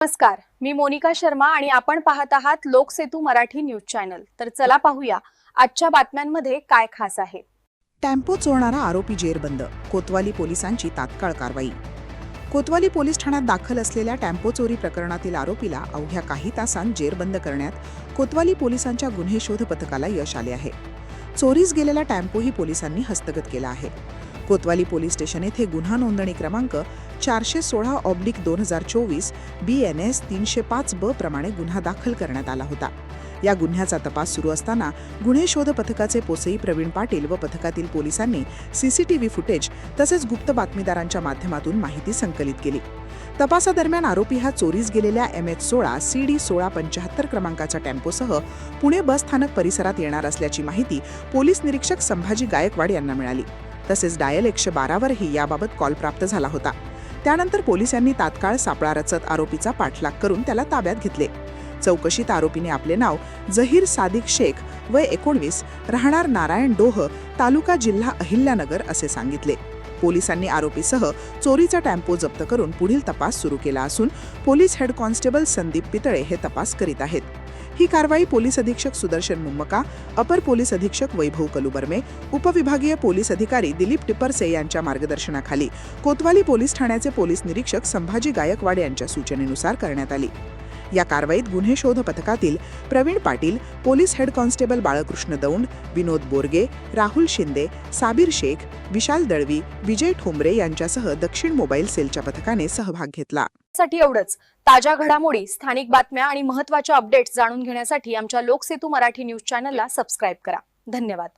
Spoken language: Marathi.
नमस्कार, मी मोनिका शर्मा आणि आपण पाहत आहात लोकसेतू मराठी न्यूज चॅनल। तर चला पाहूया आजच्या बातम्यांमध्ये काय खास आहे। टेम्पो चोरणारा आरोपी जेरबंद, कोतवाली पोलिसांची तात्काळ कारवाई। कोतवाली पोलीस ठाण्यात दाखल असलेल्या टेम्पो चोरी प्रकरणातील आरोपीला अवघ्या काही तासांत जेरबंद करण्यात कोतवाली पोलिसांच्या गुन्हे शोध पथकाला यश आले आहे। चोरीस गेलेला टेम्पोही पोलिसांनी हस्तगत केला आहे। कोतवाली पोलीस स्टेशन येथे गुन्हा नोंदणी क्रमांक 416/2024 BNS 305B प्रमाणे गुन्हा दाखल करण्यात आला होता। या गुन्ह्याचा तपास सुरू असताना गुन्हे शोध पथकाचे पोसई प्रवीण पाटील व पथकातील पोलिसांनी सीसीटीव्ही फुटेज तसेच गुप्त बातमीदारांच्या माध्यमातून माहिती संकलित केली। तपासादरम्यान आरोपी हा चोरीस गेलेल्या MH16 CD 1675 क्रमांकाच्या टेम्पोसह पुणे बस स्थानक परिसरात येणार असल्याची माहिती पोलीस निरीक्षक संभाजी गायकवाड यांना मिळाली। तसेच डायल 112 वरही याबाबत कॉल प्राप्त झाला होता। त्यानंतर पोलिसांनी तात्काळ सापळा रचत आरोपीचा पाठलाग करून त्याला ताब्यात घेतले। चौकशीत आरोपीने आपले नाव जहीर सादिक शेख वय 19 राहणार नारायण डोह तालुका जिल्हा अहिल्यानगर असे सांगितले। पोलिसांनी आरोपीसह चोरीचा टेम्पो जप्त करून पुढील तपास सुरू केला असून police head constable Sandeep Pitale हे तपास करीत आहेत। ही कारवाई पोलीस अधीक्षक सुदर्शन मुम्मका, अपर पोलीस अधीक्षक वैभव कलुबर्मे, उपविभागीय पोलीस अधिकारी दिलीप टिपरसे यांच्या मार्गदर्शनाखाली कोतवाली पोलीस ठाण्याचे पोलीस निरीक्षक संभाजी गायकवाड यांच्या सूचनेनुसार करण्यात आली। या कारवाईत गुन्हे शोध पथकातील Pravin Patil, police head constable Balkrishna Daund, Vinod Borge, Rahul Shinde, Sabir Shaikh, Vishal Dalvi, Vijay Thombare यांच्यासह दक्षिण मोबाईल सेलच्या पथकाने सहभाग घेतला। साठी एवढंच। ताज्या घडामोडी, स्थानिक बातम्या आणि महत्त्वाच्या अपडेट्स जाणून घेण्यासाठी आमच्या लोकसेतू मराठी न्यूज चॅनलला सबस्क्राइब करा। धन्यवाद।